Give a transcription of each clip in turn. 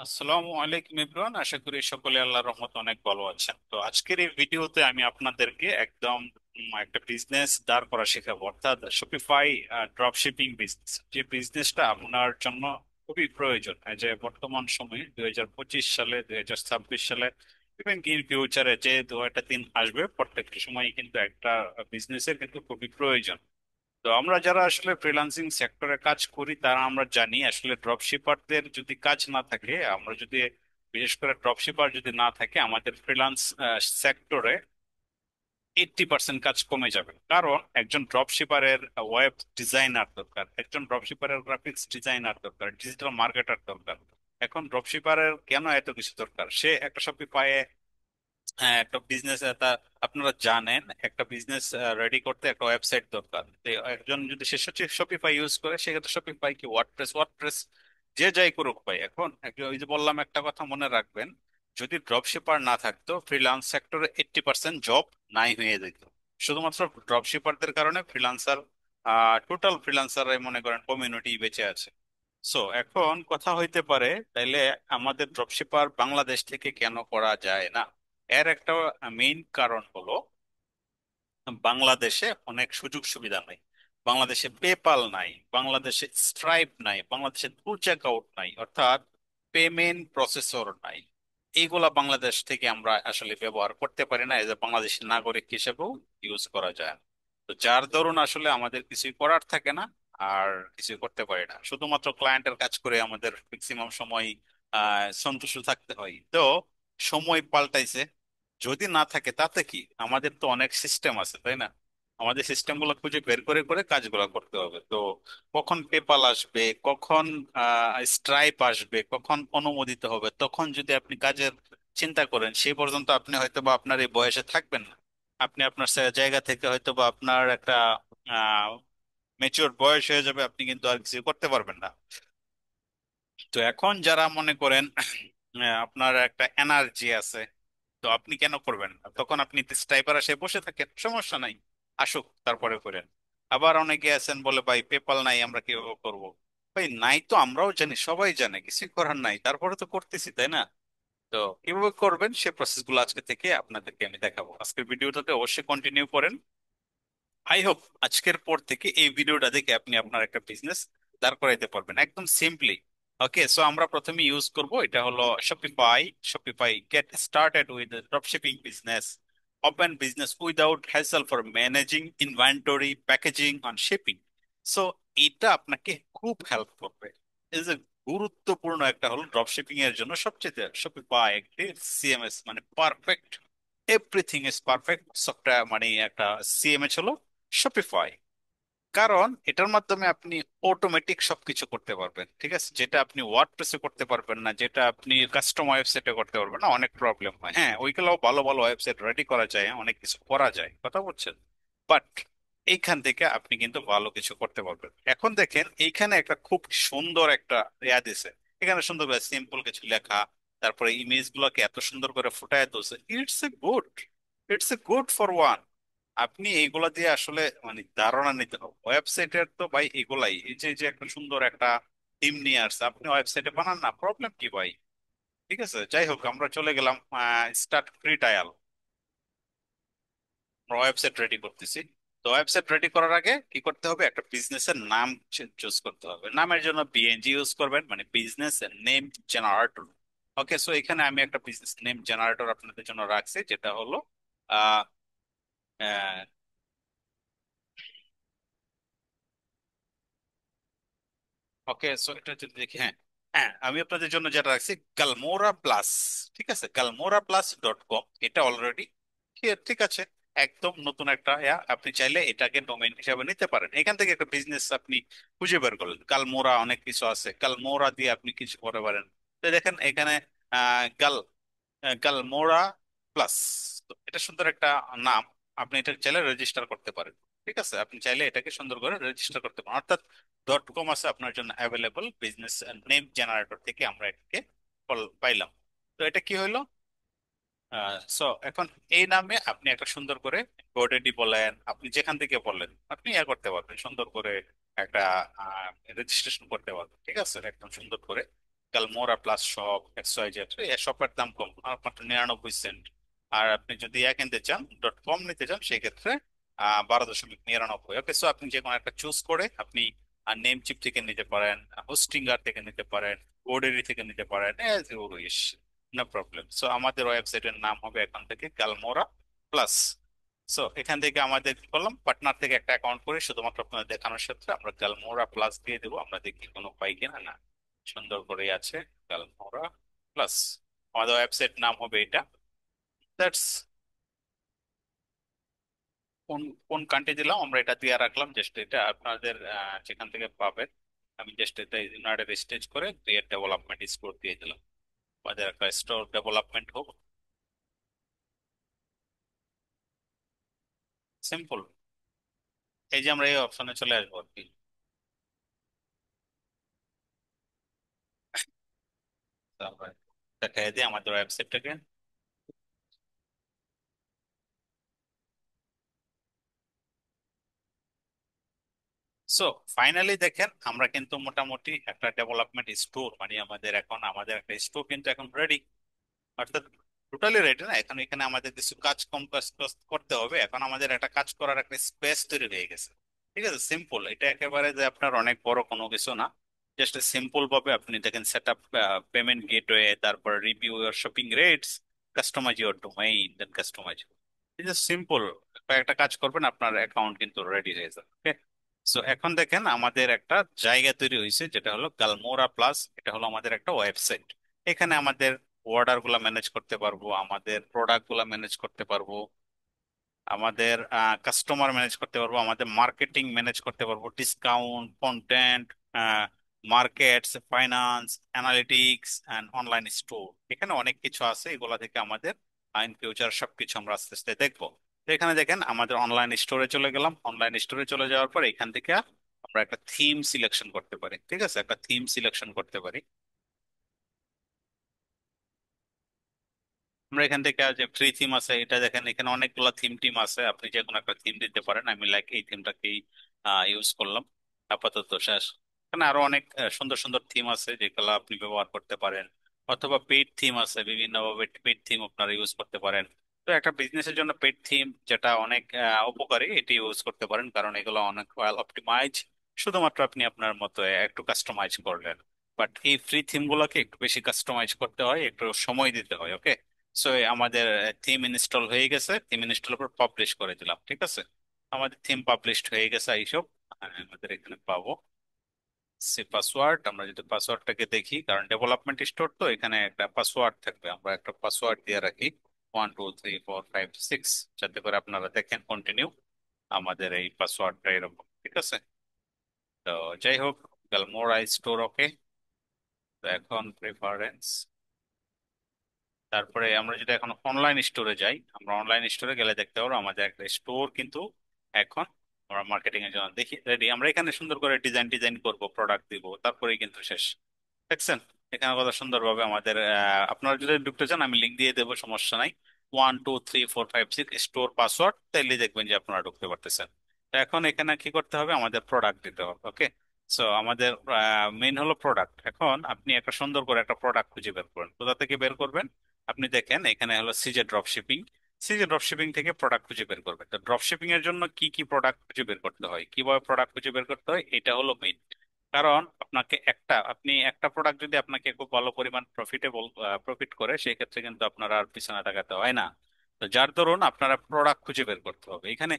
আসসালামু আলাইকুম ইমরান, আশা করি সকলে আল্লাহর রহমতে অনেক ভালো আছেন। তো আজকের এই ভিডিওতে আমি আপনাদেরকে একদম একটা বিজনেস দাঁড় করা শেখাবো, অর্থাৎ শপিফাই ড্রপ শিপিং বিজনেস। যে বিজনেসটা আপনার জন্য খুবই প্রয়োজন, এই যে বর্তমান সময়ে 2025 সালে, 2026 সালে, ইভেন কি ফিউচারে যে দু একটা দিন আসবে, প্রত্যেকটা সময় কিন্তু একটা বিজনেসের কিন্তু খুবই প্রয়োজন। তো আমরা যারা আসলে ফ্রিল্যান্সিং সেক্টরে কাজ করি তারা আমরা জানি আসলে ড্রপ শিপারদের যদি কাজ না থাকে, আমরা যদি বিশেষ করে ড্রপ শিপার যদি না থাকে, আমাদের ফ্রিল্যান্স সেক্টরে 80% কাজ কমে যাবে। কারণ একজন ড্রপ শিপারের ওয়েব ডিজাইনার দরকার, একজন ড্রপ শিপারের গ্রাফিক্স ডিজাইনার দরকার, ডিজিটাল মার্কেটার দরকার। এখন ড্রপ শিপারের কেন এত কিছু দরকার? সে একটা শপিফাই, হ্যাঁ, একটা বিজনেস, আপনারা জানেন একটা বিজনেস রেডি করতে একটা ওয়েবসাইট দরকার। তো একজন যদি সে শপিফাই ইউজ করে, সেক্ষেত্রে শপিফাই কি ওয়ার্ডপ্রেস, ওয়ার্ডপ্রেস যে যাই করুক ভাই। এখন ওই যে বললাম, একটা কথা মনে রাখবেন, যদি ড্রপ শিপার না থাকতো ফ্রিল্যান্স সেক্টরে 80% জব নাই হয়ে যেত। শুধুমাত্র ড্রপ শিপারদের কারণে ফ্রিল্যান্সার, টোটাল ফ্রিল্যান্সার মনে করেন কমিউনিটি বেঁচে আছে। সো এখন কথা হইতে পারে, তাইলে আমাদের ড্রপশিপার বাংলাদেশ থেকে কেন করা যায় না? এর একটা মেইন কারণ হলো, বাংলাদেশে অনেক সুযোগ সুবিধা নাই। বাংলাদেশে পেপাল নাই, বাংলাদেশে স্ট্রাইপ নাই, বাংলাদেশে টু চেক আউট নাই, অর্থাৎ পেমেন্ট প্রসেসর নাই। এইগুলা বাংলাদেশ থেকে আমরা আসলে ব্যবহার করতে পারি না, এজ এ বাংলাদেশের নাগরিক হিসেবেও ইউজ করা যায় না। তো যার দরুন আসলে আমাদের কিছুই করার থাকে না, আর কিছুই করতে পারি না, শুধুমাত্র ক্লায়েন্টের কাজ করে আমাদের ম্যাক্সিমাম সময় সন্তুষ্ট থাকতে হয়। তো সময় পাল্টাইছে, যদি না থাকে তাতে কি, আমাদের তো অনেক সিস্টেম আছে, তাই না? আমাদের সিস্টেম গুলো খুঁজে বের করে করে কাজগুলো করতে হবে। তো কখন পেপাল আসবে, কখন স্ট্রাইপ আসবে, কখন অনুমোদিত হবে, তখন যদি আপনি কাজের চিন্তা করেন, সেই পর্যন্ত আপনি হয়তো বা আপনার এই বয়সে থাকবেন না। আপনি আপনার জায়গা থেকে হয়তো বা আপনার একটা মেচুর বয়স হয়ে যাবে, আপনি কিন্তু আর কিছু করতে পারবেন না। তো এখন যারা মনে করেন আপনার একটা এনার্জি আছে, তো আপনি কেন করবেন না? তখন আপনি স্ট্রাইপার এসে বসে থাকেন, সমস্যা নাই, আসুক তারপরে করেন। আবার অনেকে আছেন বলে, ভাই পেপাল নাই, আমরা কিভাবে করব? ভাই নাই তো আমরাও জানি, সবাই জানে, কিছু করার নাই, তারপরে তো করতেছি, তাই না? তো কিভাবে করবেন সে প্রসেস গুলো আজকে থেকে আপনাদেরকে আমি দেখাবো। আজকের ভিডিওটাতে অবশ্যই কন্টিনিউ করেন। আই হোপ আজকের পর থেকে এই ভিডিওটা দেখে আপনি আপনার একটা বিজনেস দাঁড় করাইতে পারবেন একদম সিম্পলি। ওকে, সো আমরা প্রথমে ইউজ করব, এটা হলো Shopify. Shopify get started with dropshipping business, open business without hassle for managing inventory, packaging on shipping. So এটা আপনাকে খুব হেল্প করবে। এই যে গুরুত্বপূর্ণ একটা হলো ড্রপশিপিং এর জন্য সবচেয়ে শপিফাই একটি সিএমএস, মানে perfect, everything is perfect software, মানে একটা সিএমএস হলো শপিফাই। কারণ এটার মাধ্যমে আপনি অটোমেটিক সবকিছু করতে পারবেন, ঠিক আছে? যেটা আপনি ওয়ার্ডপ্রেসে করতে পারবেন না, যেটা আপনি কাস্টম ওয়েবসাইটে করতে পারবেন না, অনেক প্রবলেম হয়। হ্যাঁ, ওইগুলো ভালো ভালো ওয়েবসাইট রেডি করা যায়, অনেক কিছু করা যায়, কথা বলছেন। বাট এইখান থেকে আপনি কিন্তু ভালো কিছু করতে পারবেন। এখন দেখেন এইখানে একটা খুব সুন্দর একটা ইয়া দিছে, এখানে সুন্দর করে সিম্পল কিছু লেখা, তারপরে ইমেজ গুলোকে এত সুন্দর করে ফুটায় তুলছে। It's a good for one. আপনি এইগুলা দিয়ে আসলে মানে ধারণা নিতে হবে ওয়েবসাইটের। তো ভাই এগুলাই, এই যে যে একটা সুন্দর একটা টিম নিয়ে আসছে, আপনি ওয়েবসাইটে বানান না, প্রবলেম কি ভাই? ঠিক আছে, যাই হোক, আমরা চলে গেলাম স্টার্ট ফ্রি ট্রায়াল। আমরা ওয়েবসাইট রেডি করতেছি। তো ওয়েবসাইট রেডি করার আগে কি করতে হবে, একটা বিজনেসের নাম চুজ করতে হবে। নামের জন্য বিএনজি ইউজ করবেন, মানে বিজনেস নেম জেনারেটর। ওকে, সো এখানে আমি একটা বিজনেস নেম জেনারেটর আপনাদের জন্য রাখছি, যেটা হলো আহ ওকে, সো এটা যদি দেখি, হ্যাঁ, হ্যাঁ, আমি আপনাদের জন্য যেটা রাখছি গালমোরা প্লাস। ঠিক আছে, galmora+.com, এটা অলরেডি ঠিক আছে, একদম নতুন একটা আপনি চাইলে এটাকে ডোমেইন হিসাবে নিতে পারেন। এখান থেকে একটা বিজনেস আপনি খুঁজে বের করলেন, গালমোরা অনেক কিছু আছে, গালমোরা দিয়ে আপনি কিছু করতে পারেন। তো দেখেন এখানে গাল গালমোরা প্লাস, তো এটা সুন্দর একটা নাম। আপনি এটা চাইলে রেজিস্টার করতে পারেন। ঠিক আছে, আপনি চাইলে এটাকে সুন্দর করে রেজিস্টার করতে পারেন, অর্থাৎ .com আছে আপনার জন্য অ্যাভেলেবল। বিজনেস নেম জেনারেটর থেকে আমরা এটাকে পাইলাম। তো এটা কি হইলো? সো এখন এই নামে আপনি একটা সুন্দর করে গোডেডি বলেন, আপনি যেখান থেকে বললেন, আপনি করতে পারবেন সুন্দর করে একটা রেজিস্ট্রেশন করতে পারবেন। ঠিক আছে, একদম সুন্দর করে গালমোরা প্লাস শপ XYZ, এই শপের দাম কম, মাত্র 99 সেন্ট। আর আপনি যদি এক কিনতে চান, .com নিতে চান, সেই ক্ষেত্রে 12.99। ওকে, সো আপনি যে কোনো একটা চুজ করে আপনি নেম চিপ থেকে নিতে পারেন, হোস্টিঙ্গার থেকে নিতে পারেন, ওডেরি থেকে নিতে পারেন, as you wish, no problem. So আমাদের ওয়েবসাইটের নাম হবে এখন থেকে গালমোরা প্লাস। সো এখান থেকে আমাদের কি করলাম, পার্টনার থেকে একটা অ্যাকাউন্ট করে শুধুমাত্র আপনাদের দেখানোর ক্ষেত্রে আমরা গালমোরা প্লাস দিয়ে দেবো। আমরা দেখি কোনো পাই কিনা। না, সুন্দর করে আছে গালমোরা প্লাস। আমাদের ওয়েবসাইট নাম হবে এটা। দ্যাটস, কোন কোন কান্ট্রি দিলাম আমরা, এটা দিয়ে রাখলাম। জাস্ট এটা আপনাদের যেখান থেকে পাবেন, আমি জাস্ট এটা ইউনাইটেড স্টেটস করে ক্রিয়েট ডেভেলপমেন্ট স্টোর দিয়ে দিলাম। আমাদের একটা স্টোর ডেভেলপমেন্ট হোক, সিম্পল। এই যে আমরা এই অপশনে চলে আসবো আর কি। তারপরে দেখাই দিই আমাদের ওয়েবসাইটটাকে। সো ফাইনালি দেখেন, আমরা কিন্তু মোটামুটি একটা ডেভেলপমেন্ট স্টোর, মানে আমাদের এখন আমাদের একটা স্টোর কিন্তু এখন রেডি। অর্থাৎ টোটালি রেডি না, এখন এখানে আমাদের কিছু কাজ কম কাজ করতে হবে। এখন আমাদের একটা কাজ করার একটা স্পেস তৈরি হয়ে গেছে। ঠিক আছে, সিম্পল। এটা একেবারে যে আপনার অনেক বড় কোনো কিছু না। জাস্ট সিম্পল ভাবে আপনি দেখেন সেট আপ পেমেন্ট গেটওয়ে, তারপর review your shopping rates, customize your domain, then customize. এই যে সিম্পল কয়েকটা কাজ করবেন, আপনার অ্যাকাউন্ট কিন্তু রেডি হয়ে যাবে। ওকে, সো এখন দেখেন আমাদের একটা জায়গা তৈরি হয়েছে, যেটা হলো গালমোরা প্লাস। এটা হলো আমাদের একটা ওয়েবসাইট। এখানে আমাদের অর্ডার গুলা ম্যানেজ করতে পারবো, আমাদের প্রোডাক্ট গুলা ম্যানেজ করতে পারবো, আমাদের কাস্টমার ম্যানেজ করতে পারবো, আমাদের মার্কেটিং ম্যানেজ করতে পারবো, discount, content, markets, finance, analytics and online store. এখানে অনেক কিছু আছে, এগুলা থেকে আমাদের ইন ফিউচার সবকিছু আমরা আস্তে আস্তে দেখবো। তো এখানে দেখেন আমাদের অনলাইন স্টোরে চলে গেলাম। অনলাইন স্টোরে চলে যাওয়ার পর এখান থেকে আমরা একটা থিম সিলেকশন করতে পারি। ঠিক আছে, একটা থিম সিলেকশন করতে পারি। আমরা এখান থেকে যে ফ্রি থিম আছে, এটা দেখেন এখানে অনেকগুলো থিম টিম আছে, আপনি যে কোনো একটা থিম দিতে পারেন। আমি লাইক এই থিমটাকেই ইউজ করলাম আপাতত। শেষ, এখানে আরো অনেক সুন্দর সুন্দর থিম আছে যেগুলো আপনি ব্যবহার করতে পারেন। অথবা পেইড থিম আছে, বিভিন্ন পেইড থিম আপনারা ইউজ করতে পারেন। তো একটা বিজনেসের জন্য পেইড থিম যেটা অনেক উপকারী, এটি ইউজ করতে পারেন, কারণ এগুলো অনেক ওয়েল অপটিমাইজ। শুধুমাত্র আপনি আপনার মতো একটু কাস্টমাইজ করলেন। বাট এই ফ্রি থিম গুলোকে একটু বেশি কাস্টমাইজ করতে হয়, একটু সময় দিতে হয়। ওকে, সো আমাদের থিম ইনস্টল হয়ে গেছে। থিম ইনস্টল পর পাবলিশ করে দিলাম। ঠিক আছে, আমাদের থিম পাবলিশড হয়ে গেছে এইসব। আমাদের এখানে পাবো সে পাসওয়ার্ড। আমরা যদি পাসওয়ার্ডটাকে দেখি, কারণ ডেভেলপমেন্ট স্টোর তো এখানে একটা পাসওয়ার্ড থাকবে, আমরা একটা পাসওয়ার্ড দিয়ে রাখি 1 2 3 4 5 6, যাতে করে আপনারা দেখেন কন্টিনিউ আমাদের এই পাসওয়ার্ডটা এরকম। ঠিক আছে, তো যাই হোক, গালমোরা স্টোর ওকে। তো এখন প্রেফারেন্স, তারপরে আমরা যদি এখন অনলাইন স্টোরে যাই, আমরা অনলাইন স্টোরে গেলে দেখতে পারবো আমাদের একটা স্টোর কিন্তু এখন আমরা মার্কেটিং এর জন্য দেখি রেডি। আমরা এখানে সুন্দর করে ডিজাইন ডিজাইন করব, প্রোডাক্ট দিব, তারপরেই কিন্তু শেষ। দেখছেন এখানে কত সুন্দরভাবে আমাদের আপনারা যদি ঢুকতে চান আমি লিঙ্ক দিয়ে দেবো, সমস্যা নাই। 1 2 3 4 5 6 স্টোর পাসওয়ার্ড, তাইলে দেখবেন যে আপনারা ঢুকতে পারতেছেন। তো এখন এখানে কি করতে হবে, আমাদের প্রোডাক্ট দিতে হবে। ওকে, সো আমাদের মেইন হলো প্রোডাক্ট। এখন আপনি একটা সুন্দর করে একটা প্রোডাক্ট খুঁজে বের করেন। কোথা থেকে বের করবেন, আপনি দেখেন এখানে হলো সিজে ড্রপ শিপিং। সিজে ড্রপ শিপিং থেকে প্রোডাক্ট খুঁজে বের করবেন। তো ড্রপ শিপিং এর জন্য কি কি প্রোডাক্ট খুঁজে বের করতে হয়, কিভাবে প্রোডাক্ট খুঁজে বের করতে হয়, এটা হলো মেইন। কারণ আপনাকে আপনি একটা প্রোডাক্ট যদি আপনাকে খুব ভালো পরিমাণ প্রফিট করে, সেই ক্ষেত্রে কিন্তু আপনার আর পিছনে তাকাতে হয় না। তো যার দরুন আপনারা প্রোডাক্ট খুঁজে বের করতে হবে। এখানে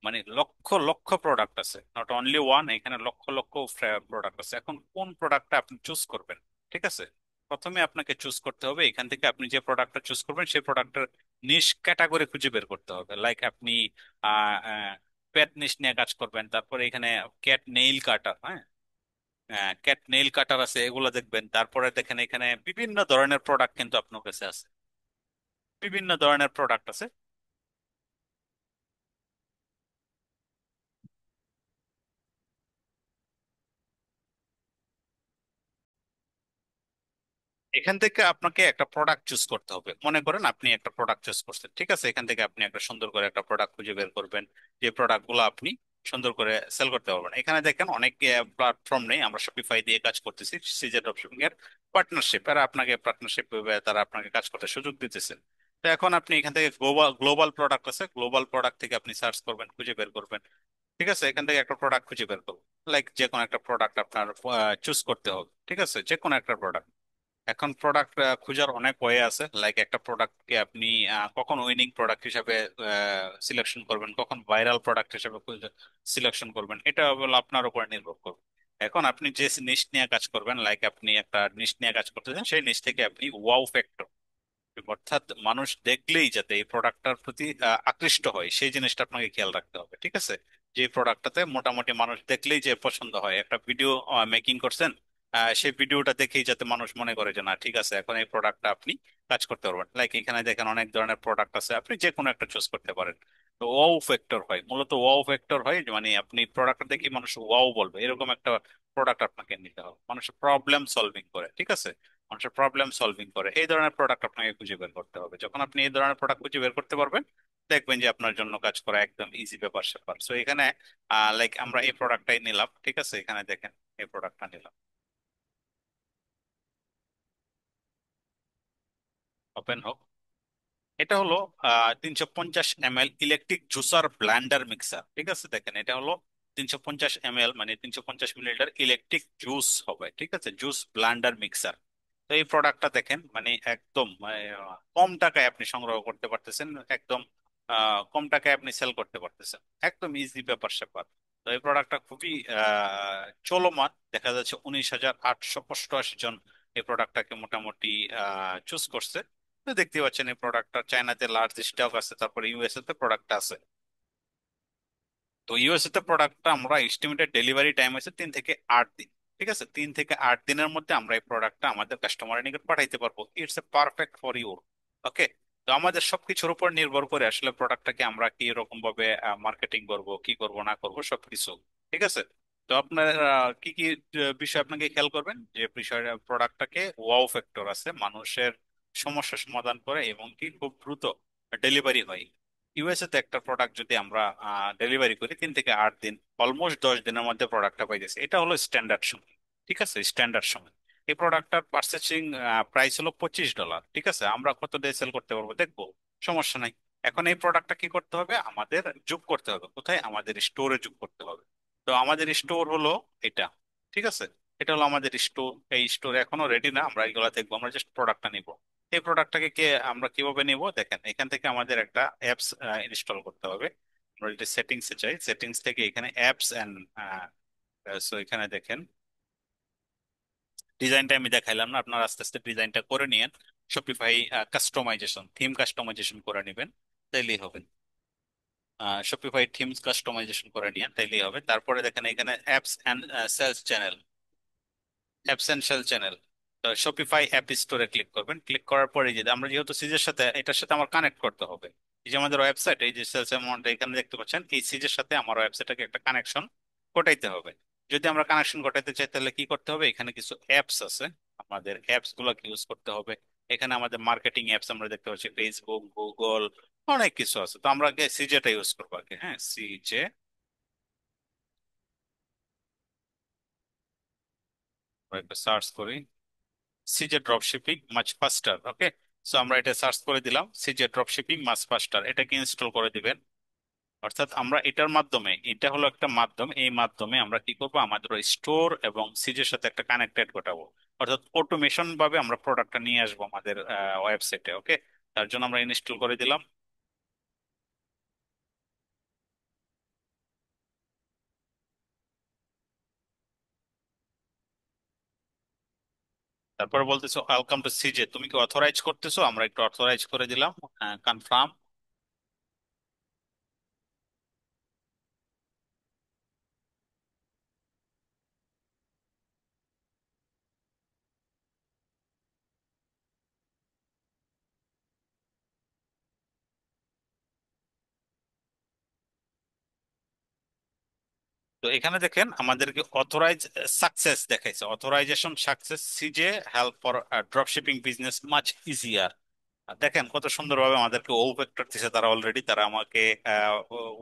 মানে লক্ষ লক্ষ প্রোডাক্ট আছে, নট অনলি ওয়ান, এখানে লক্ষ লক্ষ প্রোডাক্ট আছে। এখন কোন প্রোডাক্টটা আপনি চুজ করবেন? ঠিক আছে, প্রথমে আপনাকে চুজ করতে হবে এখান থেকে আপনি যে প্রোডাক্টটা চুজ করবেন সেই প্রোডাক্টের নিশ ক্যাটাগরি খুঁজে বের করতে হবে। লাইক আপনি পেট নিশ নিয়ে কাজ করবেন, তারপরে এখানে ক্যাট নেইল কাটার, হ্যাঁ, ক্যাট নেইল কাটার আছে, এগুলো দেখবেন। তারপরে দেখেন এখানে বিভিন্ন ধরনের প্রোডাক্ট কিন্তু আপনার কাছে আছে, বিভিন্ন ধরনের প্রোডাক্ট আছে। এখান থেকে আপনাকে একটা প্রোডাক্ট চুজ করতে হবে। মনে করেন আপনি একটা প্রোডাক্ট চুজ করছেন, ঠিক আছে, এখান থেকে আপনি একটা সুন্দর করে একটা প্রোডাক্ট খুঁজে বের করবেন, যে প্রোডাক্ট গুলো আপনি সুন্দর করে সেল করতে পারবেন। এখানে দেখেন অনেক প্ল্যাটফর্ম নেই, আমরা শপিফাই দিয়ে কাজ করতেছি, সিজে ড্রপশিপিং এর পার্টনারশিপ, আর আপনাকে পার্টনারশিপ তারা আপনাকে কাজ করতে সুযোগ দিতেছে। তো এখন আপনি এখান থেকে গ্লোবাল গ্লোবাল প্রোডাক্ট আছে, গ্লোবাল প্রোডাক্ট থেকে আপনি সার্চ করবেন, খুঁজে বের করবেন। ঠিক আছে, এখান থেকে একটা প্রোডাক্ট খুঁজে বের করবেন, লাইক যে কোনো একটা প্রোডাক্ট আপনার চুজ করতে হবে। ঠিক আছে, যে কোনো একটা প্রোডাক্ট। এখন প্রোডাক্ট খোঁজার অনেক ওয়ে আছে, লাইক একটা প্রোডাক্টকে আপনি কখন উইনিং প্রোডাক্ট হিসাবে সিলেকশন করবেন, কখন ভাইরাল প্রোডাক্ট হিসাবে সিলেকশন করবেন, এটা হলো আপনার উপর নির্ভর করবে। এখন আপনি যে নিশ নিয়ে কাজ করবেন, লাইক আপনি একটা নিশ নিয়ে কাজ করতেছেন, সেই নিশ থেকে আপনি ওয়াও ফ্যাক্টর, অর্থাৎ মানুষ দেখলেই যাতে এই প্রোডাক্টটার প্রতি আকৃষ্ট হয়, সেই জিনিসটা আপনাকে খেয়াল রাখতে হবে। ঠিক আছে, যে প্রোডাক্টটাতে মোটামুটি মানুষ দেখলেই যে পছন্দ হয়, একটা ভিডিও মেকিং করছেন, সেই ভিডিওটা দেখেই যাতে মানুষ মনে করে যে না ঠিক আছে, এখন এই প্রোডাক্টটা আপনি কাজ করতে পারবেন। লাইক এখানে দেখেন অনেক ধরনের প্রোডাক্ট আছে, আপনি যে কোনো একটা চুজ করতে পারেন। তো ওয়াও ফ্যাক্টর হয়, মূলত ওয়াও ফ্যাক্টর হয়, মানে আপনি প্রোডাক্টটা দেখে মানুষ ওয়াও বলবে এরকম একটা প্রোডাক্ট আপনাকে নিতে হবে। মানুষের প্রবলেম সলভিং করে, ঠিক আছে, মানুষের প্রবলেম সলভিং করে, এই ধরনের প্রোডাক্ট আপনাকে খুঁজে বের করতে হবে। যখন আপনি এই ধরনের প্রোডাক্ট খুঁজে বের করতে পারবেন, দেখবেন যে আপনার জন্য কাজ করা একদম ইজি ব্যাপার স্যাপার। সো এখানে লাইক আমরা এই প্রোডাক্টটাই নিলাম, ঠিক আছে, এখানে দেখেন এই প্রোডাক্টটা নিলাম, ওপেন হোক। এটা হলো 350 ml electric juicer Blender mixer. ঠিক আছে, দেখেন এটা হলো 350 ml, মানে 350 মিলিলিটার ইলেকট্রিক জুস হবে। ঠিক আছে, জুস ব্লেন্ডার মিক্সার। তো এই প্রোডাক্টটা দেখেন মানে একদম মানে, কম টাকায় আপনি সংগ্রহ করতে পারতেছেন, একদম কম টাকায় আপনি সেল করতে পারতেছেন, একদম ইজি ব্যাপার স্যাপার। তো এই প্রোডাক্টটা খুবই চলমান, দেখা যাচ্ছে 19,888 জন এই প্রোডাক্টটাকে মোটামুটি চুজ করছে। তো দেখতে পাচ্ছেন এই প্রোডাক্টটা চায়নাতে লার্জ স্টক আছে, তারপরে ইউএসএ তে প্রোডাক্ট আছে। তো ইউএসএ তে প্রোডাক্টটা আমরা এস্টিমেটেড ডেলিভারি টাইম আছে 3 থেকে 8 দিন। ঠিক আছে, 3 থেকে 8 দিনের মধ্যে আমরা এই প্রোডাক্টটা আমাদের কাস্টমারের নিকট পাঠাইতে পারবো। It's a perfect for you. Okay. তো আমাদের সবকিছুর উপর নির্ভর করে আসলে প্রোডাক্টটাকে আমরা কি রকম ভাবে মার্কেটিং করব, কি করব না করব সবকিছু। ঠিক আছে। তো আপনার কি কি বিষয় আপনাকে খেয়াল করবেন, যে বিষয় প্রোডাক্টটাকে ওয়াও ফ্যাক্টর আছে, মানুষের সমস্যা সমাধান করে এবং কি খুব দ্রুত ডেলিভারি হয়। ইউএসএ তে একটা প্রোডাক্ট যদি আমরা ডেলিভারি করি 3 থেকে 8 দিন, অলমোস্ট 10 দিনের মধ্যে প্রোডাক্টটা পাই যাচ্ছে, এটা হলো স্ট্যান্ডার্ড সময়। ঠিক আছে, স্ট্যান্ডার্ড সময়। এই প্রোডাক্টটার পারচেসিং প্রাইস হলো $25। ঠিক আছে, আমরা কত দিয়ে সেল করতে পারবো দেখবো, সমস্যা নাই। এখন এই প্রোডাক্টটা কি করতে হবে, আমাদের যোগ করতে হবে কোথায়, আমাদের স্টোরে যোগ করতে হবে। তো আমাদের স্টোর হলো এটা। ঠিক আছে, এটা হলো আমাদের স্টোর। এই স্টোর এখনো রেডি না, আমরা এগুলা দেখবো, আমরা জাস্ট প্রোডাক্টটা নিব। এই প্রোডাক্টটাকে কে আমরা কিভাবে নিব, দেখেন এখান থেকে আমাদের একটা অ্যাপস ইনস্টল করতে হবে। আমরা যদি সেটিংস এ যাই, সেটিংস থেকে এখানে অ্যাপস এন্ড, সো এখানে দেখেন ডিজাইনটা আমি দেখাইলাম না, আপনার আস্তে আস্তে ডিজাইনটা করে নিয়েন। শপিফাই কাস্টমাইজেশন, থিম কাস্টমাইজেশন করে নিবেন, তাইলেই হবে। শপিফাই থিমস কাস্টমাইজেশন করে নিয়েন, তাইলেই হবে। তারপরে দেখেন এখানে apps and sales channel, essential channel. তো শপিফাই অ্যাপ স্টোরে ক্লিক করবেন, ক্লিক করার পরে যে আমরা যেহেতু সিজের সাথে এটার সাথে আমার কানেক্ট করতে হবে, এই যে আমাদের ওয়েবসাইট, এই যে সেলস অ্যামাউন্ট এখানে দেখতে পাচ্ছেন, এই সিজের সাথে আমার ওয়েবসাইটটাকে একটা কানেকশন ঘটাইতে হবে। যদি আমরা কানেকশন ঘটাইতে চাই তাহলে কি করতে হবে, এখানে কিছু অ্যাপস আছে, আমাদের অ্যাপস গুলোকে ইউজ করতে হবে। এখানে আমাদের মার্কেটিং অ্যাপস আমরা দেখতে পাচ্ছি, ফেসবুক, গুগল, অনেক কিছু আছে। তো আমরা আগে সিজেটা ইউজ করবো আগে, হ্যাঁ সিজে। একটা সার্চ করি, সিজে ড্রপ শিপিং মাচ ফাস্টার। ওকে, সো আমরা এটা সার্চ করে দিলাম, সিজে ড্রপ শিপিং মাচ ফাস্টার, এটাকে ইনস্টল করে দিবেন। অর্থাৎ আমরা এটার মাধ্যমে, এটা হলো একটা মাধ্যম, এই মাধ্যমে আমরা কি করব, আমাদের স্টোর এবং সিজের সাথে একটা কানেক্টেড ঘটাবো। অর্থাৎ অটোমেশন ভাবে আমরা প্রোডাক্টটা নিয়ে আসবো আমাদের ওয়েবসাইটে। ওকে, তার জন্য আমরা ইনস্টল করে দিলাম। তারপরে বলতেছো ওয়েলকাম টু সিজে, তুমি কি অথরাইজ করতেছো, আমরা একটু অথরাইজ করে দিলাম, কনফার্ম। তো এখানে দেখেন আমাদেরকে অথরাইজ সাকসেস দেখাইছে, authorization success, CJ help for drop shipping business much easier. আর দেখেন কত সুন্দরভাবে আমাদেরকে ও ভেক্টর দিছে, তারা অলরেডি তারা আমাকে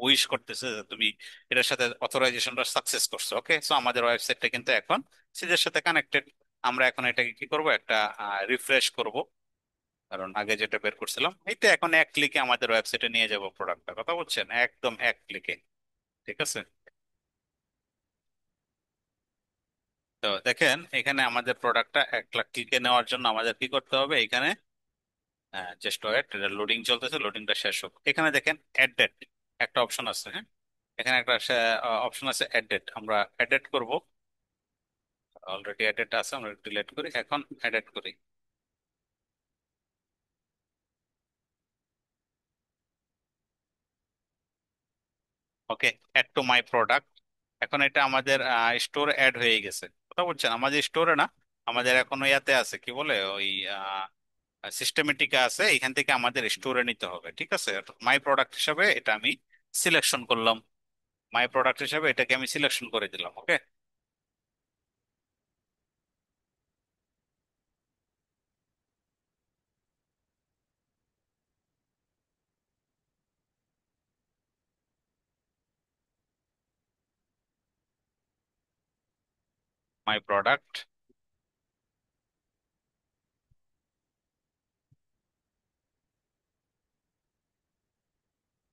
উইশ করতেছে যে তুমি এটার সাথে অথরাইজেশনটা সাকসেস করছো। ওকে, সো আমাদের ওয়েবসাইটটা কিন্তু এখন সিজের সাথে কানেক্টেড। আমরা এখন এটাকে কি করব, একটা রিফ্রেশ করব, কারণ আগে যেটা বের করছিলাম এইটা এখন এক ক্লিকে আমাদের ওয়েবসাইটে নিয়ে যাব প্রোডাক্টটা। কথা বলছেন, একদম এক ক্লিকে। ঠিক আছে, তো দেখেন এখানে আমাদের প্রোডাক্টটা এক লাখ ক্লিকে নেওয়ার জন্য আমাদের কি করতে হবে এখানে, জাস্ট ওয়েট, লোডিং চলতেছে, লোডিংটা শেষ হোক। এখানে দেখেন অ্যাড ডেট একটা অপশন আছে, হ্যাঁ, এখানে একটা অপশন আছে অ্যাড ডেট, আমরা অ্যাডেট করব। অলরেডি অ্যাডেট আছে, আমরা ডিলিট করি, এখন অ্যাডেট করি। ওকে, অ্যাড টু মাই প্রোডাক্ট। এখন এটা আমাদের স্টোরে অ্যাড হয়ে গেছে। কথা বলছেন, আমাদের স্টোরে না, আমাদের এখনো ইয়াতে আছে, কি বলে ওই সিস্টেমেটিকা আছে, এখান থেকে আমাদের স্টোরে নিতে হবে। ঠিক আছে, মাই প্রোডাক্ট হিসাবে এটা আমি সিলেকশন করলাম, মাই প্রোডাক্ট হিসাবে এটাকে আমি সিলেকশন করে দিলাম। Okay, my product,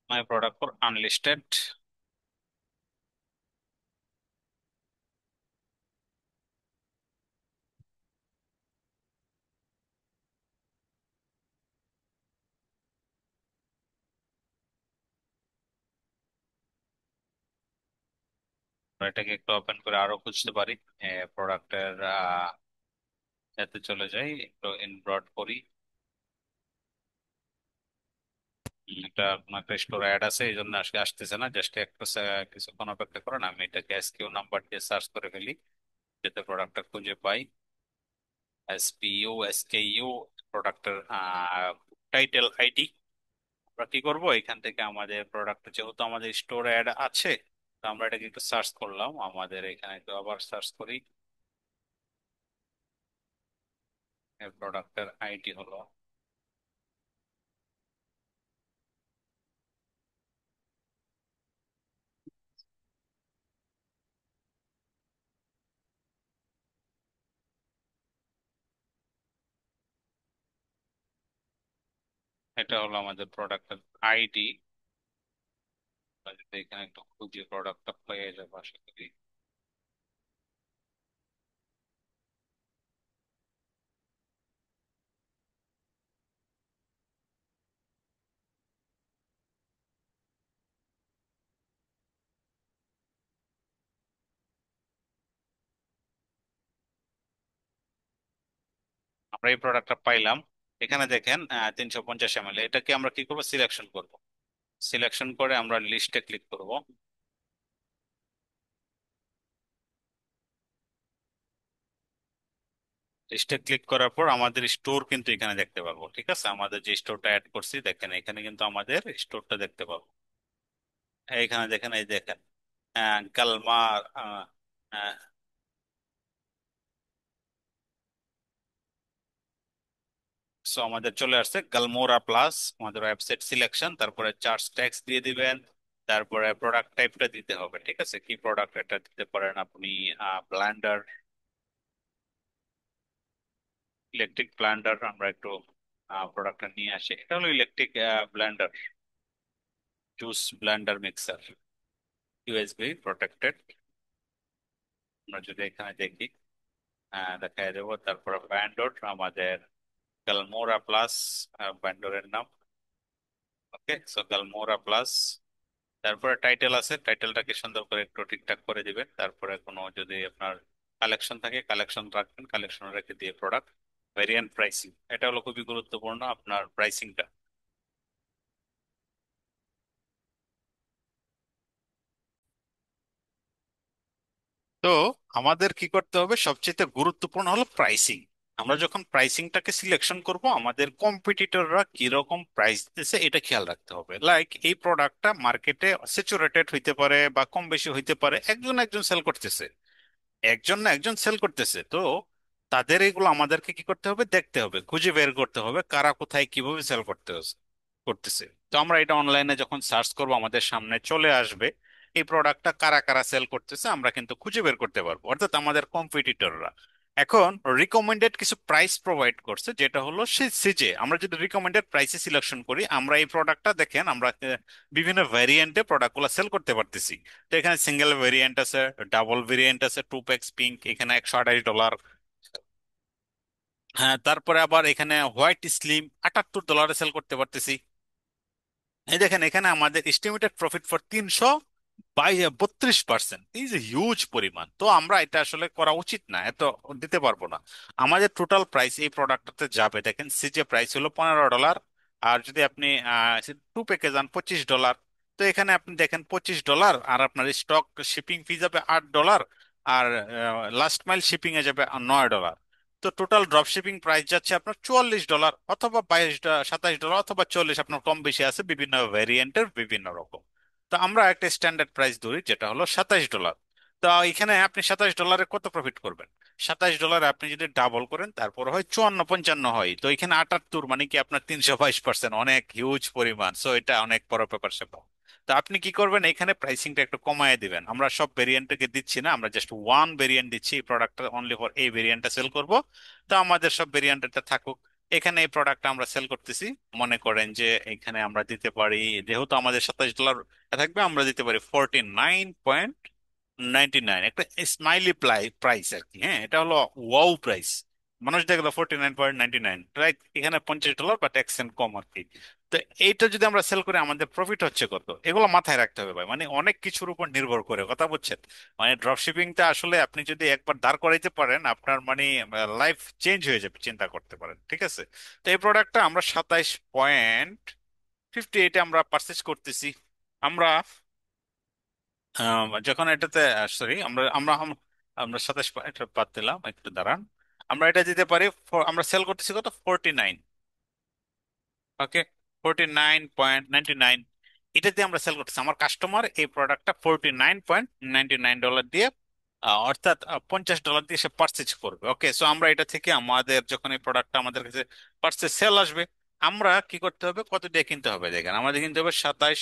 my product for unlisted. এটাকে একটু ওপেন করে আরো খুঁজতে পারি, প্রোডাক্টের এতে চলে যাই, একটু ইনব্রড করি। এটা কোনো একটা স্টোর অ্যাড আছে, এই জন্য আজকে আসতেছে না, জাস্ট একটু কিছুক্ষণ অপেক্ষা করেন, আমি এটাকে এসকিউ নাম্বার দিয়ে সার্চ করে ফেলি, যাতে প্রোডাক্টটা খুঁজে পাই। এসকিউ প্রোডাক্টের টাইটেল আইডি। আমরা কি করব, এখান থেকে আমাদের প্রোডাক্ট যেহেতু আমাদের স্টোর অ্যাড আছে, তো আমরা এটাকে একটু সার্চ করলাম, আমাদের এখানে একটু আবার সার্চ করি। প্রোডাক্টের আইডি হলো, এটা হলো আমাদের প্রোডাক্টের আইডি। যদি এখানে একটু খুঁজে প্রোডাক্টটা পেয়ে যাবো আশা করি। আমরা এই প্রোডাক্টটা পাইলাম। এখানে দেখেন 350 ml, এটাকে আমরা কি করবো, সিলেকশন করব। সিলেকশন করে আমরা লিস্টে ক্লিক করব। লিস্টে ক্লিক করার পর আমাদের স্টোর কিন্তু এখানে দেখতে পাবো। ঠিক আছে, আমাদের যে স্টোরটা অ্যাড করছি দেখেন, এখানে কিন্তু আমাদের স্টোরটা দেখতে পাবো। এইখানে দেখেন, এই দেখেন কালমার সো আমাদের চলে আসছে গালমোরা প্লাস, আমাদের ওয়েবসাইট সিলেকশন, তারপরে চার্জ ট্যাক্স দিয়ে দিবেন, তারপরে প্রোডাক্ট টাইপটা দিতে হবে। ঠিক আছে, কি প্রোডাক্ট এটা দিতে পারেন আপনি, ব্লেন্ডার, ইলেকট্রিক ব্লেন্ডার। আমরা একটু প্রোডাক্টটা নিয়ে আসি, এটা হলো electric Blender, juice Blender mixer, USB protected. আমরা যদি এখানে দেখি দেখা দেবো, তারপরে ব্যান্ডোর আমাদের গালমোরা প্লাস, ব্যান্ডোরের নাম। ওকে, সো গালমোরা প্লাস, তারপরে টাইটেল আছে, টাইটেলটাকে সুন্দর করে একটু ঠিকঠাক করে দিবেন। তারপরে কোনো যদি আপনার কালেকশন থাকে কালেকশন রাখবেন, কালেকশন রেখে দিয়ে প্রোডাক্ট ভেরিয়েন্ট প্রাইসিং, এটা হলো খুবই গুরুত্বপূর্ণ, আপনার প্রাইসিংটা। তো আমাদের কি করতে হবে, সবচেয়ে গুরুত্বপূর্ণ হলো প্রাইসিং। আমরা যখন প্রাইসিংটাকে সিলেকশন করব, আমাদের কম্পিটিটররা কিরকম প্রাইস দিতেছে এটা খেয়াল রাখতে হবে। লাইক এই প্রোডাক্টটা মার্কেটে স্যাচুরেটেড হইতে পারে বা কম বেশি হইতে পারে, একজন একজন সেল করতেছে, একজন না একজন সেল করতেছে, তো তাদের এগুলো আমাদেরকে কি করতে হবে, দেখতে হবে, খুঁজে বের করতে হবে কারা কোথায় কিভাবে সেল করতেছে। তো আমরা এটা অনলাইনে যখন সার্চ করব আমাদের সামনে চলে আসবে এই প্রোডাক্টটা কারা কারা সেল করতেছে, আমরা কিন্তু খুঁজে বের করতে পারবো, অর্থাৎ আমাদের কম্পিটিটররা। এখন রিকমেন্ডেড কিছু প্রাইস প্রোভাইড করছে, যেটা হলো সিজে। আমরা যদি রিকমেন্ডেড প্রাইসে সিলেকশন করি, আমরা এই প্রোডাক্টটা দেখেন আমরা বিভিন্ন ভ্যারিয়েন্টে প্রোডাক্টগুলো সেল করতে পারতেছি। তো এখানে সিঙ্গেল ভেরিয়েন্ট আছে, ডাবল ভেরিয়েন্ট আছে, টু প্যাক্স পিঙ্ক, এখানে $128। হ্যাঁ, তারপরে আবার এখানে হোয়াইট স্লিম $78 সেল করতে পারতেছি। এই দেখেন এখানে আমাদের এস্টিমেটেড প্রফিট ফর 332%, এই যে হিউজ পরিমাণ। তো আমরা এটা আসলে করা উচিত না, এত দিতে পারবো না। আমাদের টোটাল প্রাইস এই প্রোডাক্টটাতে যাবে, দেখেন সিজে প্রাইস হলো $15, আর যদি আপনি টু প্যাকে যান $25। তো এখানে আপনি দেখেন $25, আর আপনার স্টক শিপিং ফি যাবে $8, আর লাস্ট মাইল শিপিং এ যাবে $9। তো টোটাল ড্রপ শিপিং প্রাইস যাচ্ছে আপনার $44, অথবা 27 $27, অথবা 40, আপনার কম বেশি আছে, বিভিন্ন ভ্যারিয়েন্টের বিভিন্ন রকম। তো আমরা একটা স্ট্যান্ডার্ড প্রাইস ধরি যেটা হলো $27। তো এখানে আপনি $27 কত প্রফিট করবেন? $27 আপনি যদি ডাবল করেন তারপর হয় 54-55 হয়, তো এখানে 78, মানে কি আপনার 322%, অনেক হিউজ পরিমাণ। সো এটা অনেক বড় ব্যাপার স্যাপার। তো আপনি কি করবেন, এখানে প্রাইসিংটা একটু কমায় দিবেন। আমরা সব ভেরিয়েন্টকে দিচ্ছি না, আমরা জাস্ট ওয়ান ভেরিয়েন্ট দিচ্ছি, এই প্রোডাক্টটা অনলি ফর এই ভেরিয়েন্টটা সেল করব। তো আমাদের সব ভেরিয়েন্ট এটা থাকুক। এখানে এই প্রোডাক্টটা আমরা সেল করতেছি, মনে করেন যে এখানে আমরা দিতে পারি, যেহেতু আমাদের $27 থাকবে, আমরা দিতে পারি 49.99, একটা স্মাইলি প্রাইস আর কি। হ্যাঁ, এটা হলো ওয়াও প্রাইস। মানুষ দেখলো 49.99, রাইট? এখানে $50 বা ট্যাক্স কম আর কি। তো এইটা যদি আমরা সেল করে আমাদের প্রফিট হচ্ছে কত, এগুলো মাথায় রাখতে হবে ভাই। মানে অনেক কিছুর উপর নির্ভর করে, কথা বুঝছেন? মানে ড্রপ শিপিংটা আসলে আপনি যদি একবার দাঁড় করাইতে পারেন, আপনার মানে লাইফ চেঞ্জ হয়ে যাবে, চিন্তা করতে পারেন, ঠিক আছে? তো এই প্রোডাক্টটা আমরা 27.58 আমরা পারচেজ করতেছি। আমরা যখন এটাতে, সরি, আমরা আমরা আম- আমরা 27, এটা বাদ দিলাম, একটু দাঁড়ান। আমরা এটা দিতে পারি আমরা সেল করতেছি কত, 49। ওকে, 49.99, এটা দিয়ে আমরা সেল করতেছি। আমার কাস্টমার এই প্রোডাক্টটা $49.99 দিয়ে, অর্থাৎ $50 দিয়ে সে পারচেজ করবে। ওকে, সো আমরা এটা থেকে আমাদের যখন এই প্রোডাক্টটা আমাদের কাছে পারচেজ সেল আসবে, আমরা কি করতে হবে, কত দিয়ে কিনতে হবে? দেখেন আমাদের কিনতে হবে 27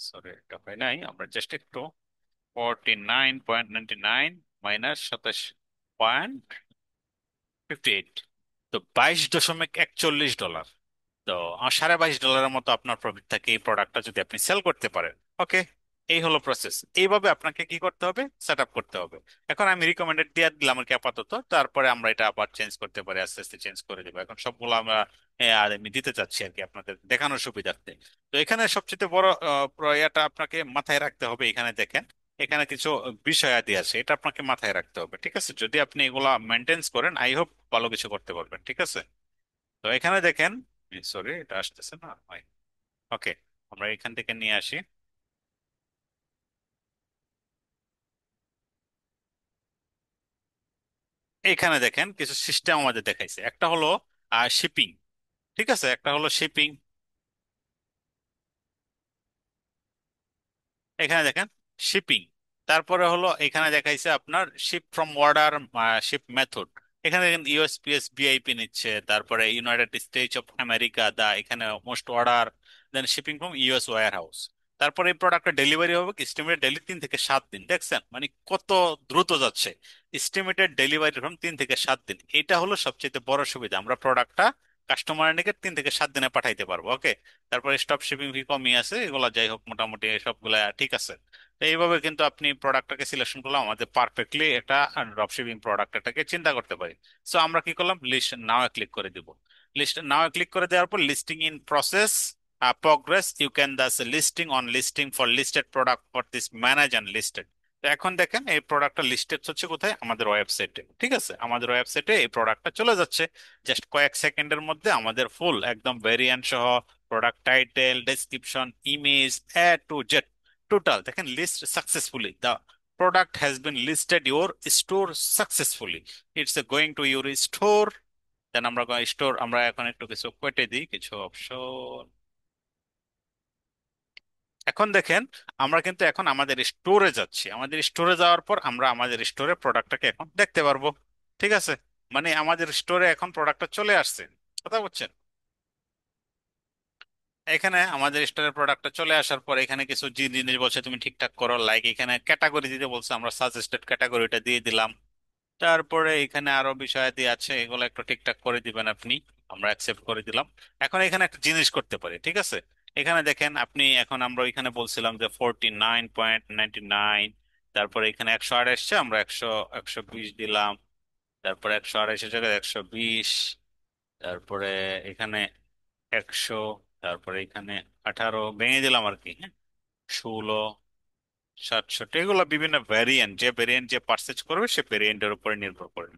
সরি, এটা হয় নাই, আমরা জাস্ট একটু 49.99 - 27.58, তো $22.41। তো $22.5 মতো আপনার প্রফিট থাকে এই প্রোডাক্টটা যদি আপনি সেল করতে পারেন। ওকে, এই হলো প্রসেস। এইভাবে আপনাকে কি করতে হবে, সেট আপ করতে হবে। এখন আমি রিকমেন্ডেড দিয়ে দিলাম আর কি আপাতত, তারপরে আমরা এটা আবার চেঞ্জ করতে পারি, আস্তে আস্তে চেঞ্জ করে দেবো। এখন সবগুলো আমরা আর আমি দিতে চাচ্ছি আর কি আপনাদের দেখানোর সুবিধার্থে। তো এখানে সবচেয়ে বড় ইয়েটা আপনাকে মাথায় রাখতে হবে, এখানে দেখেন এখানে কিছু বিষয়াদি আছে, এটা আপনাকে মাথায় রাখতে হবে, ঠিক আছে? যদি আপনি এগুলা মেনটেন্স করেন, আই হোপ ভালো কিছু করতে পারবেন, ঠিক আছে? তো এখানে দেখেন, সরি এটা আসতেছে না। ওকে, আমরা এখান থেকে নিয়ে আসি। এখানে দেখেন কিছু সিস্টেম আমাদের দেখাইছে, একটা হলো শিপিং, ঠিক আছে, একটা হলো শিপিং। এখানে দেখেন শিপিং, তারপরে হলো এখানে দেখাইছে আপনার ship from order, ship method. এখানে দেখেন ইউএসপিএস ভিআইপি নিচ্ছে, তারপরে United States of America the, এখানে most order, then shipping from US warehouse. তারপরে এই প্রোডাক্টের ডেলিভারি হবে এস্টিমেটেড ডেলি 3 থেকে 7 দিন। দেখছেন মানে কত দ্রুত যাচ্ছে। এস্টিমেটেড ডেলিভারি ফ্রম 3 থেকে 7 দিন, এটা হলো সবচেয়ে বড় সুবিধা, আমরা প্রোডাক্টটা কাস্টমারের নিকট 3 থেকে 7 দিনে পাঠাইতে পারবো। ওকে, তারপরে স্টপ শিপিং ফি কমই আছে, এগুলো যাই হোক মোটামুটি সবগুলা ঠিক আছে। তো এইভাবে কিন্তু আপনি প্রোডাক্টটাকে সিলেকশন করলে আমাদের পারফেক্টলি একটা ড্রপ শিপিং প্রোডাক্ট এটাকে চিন্তা করতে পারি। সো আমরা কি করলাম, লিস্ট নাও ক্লিক করে দিব। লিস্ট নাও ক্লিক করে দেওয়ার পর listing in process, progress, you can does listing on listing for listed product for this manage and listed. তো এখন দেখেন এই প্রোডাক্টটা লিস্টেড হচ্ছে কোথায়, আমাদের ওয়েবসাইটে, ঠিক আছে? আমাদের ওয়েবসাইটে এই প্রোডাক্টটা চলে যাচ্ছে। জাস্ট কয়েক সেকেন্ডের মধ্যে আমাদের ফুল একদম ভেরিয়েন্ট সহ product title, description, image, A to Z, total দেখেন list successfully. The product has been listed your store successfully, it's going to your store. Then আমরা স্টোর, আমরা এখন একটু কিছু কেটে দিই কিছু অপশন। এখন দেখেন, আমরা কিন্তু এখন আমাদের স্টোরে যাচ্ছি। আমাদের স্টোরে যাওয়ার পর আমরা আমাদের স্টোরে প্রোডাক্টটাকে এখন দেখতে পারবো। ঠিক আছে, মানে আমাদের স্টোরে এখন প্রোডাক্টটা চলে আসছে। কথা বলছেন? এখানে আমাদের স্টোরের প্রোডাক্টটা চলে আসার পর এখানে কিছু জিনিস বলছে তুমি ঠিকঠাক করো, লাইক এখানে ক্যাটাগরি দিতে বলছে, আমরা সাজেস্টেড ক্যাটাগরিটা দিয়ে দিলাম। তারপরে এখানে আরো বিষয়াদি আছে, এগুলো একটু ঠিকঠাক করে দিবেন আপনি। আমরা অ্যাকসেপ্ট করে দিলাম। এখন এখানে একটা জিনিস করতে পারি, ঠিক আছে? এখানে দেখেন আপনি, এখন আমরা ওইখানে বলছিলাম যে 49.99। তারপরে এখানে 108 এসছে, আমরা 120 দিলাম। তারপরে 128 জায়গায় 120। তারপরে এখানে 100। তারপরে এখানে 18 ভেঙে দিলাম আর কি, হ্যাঁ। 16, 67, এগুলো বিভিন্ন ভ্যারিয়েন্ট, যে ভ্যারিয়েন্ট যে পারচেজ করবে সে ভ্যারিয়েন্টের উপরে নির্ভর করে।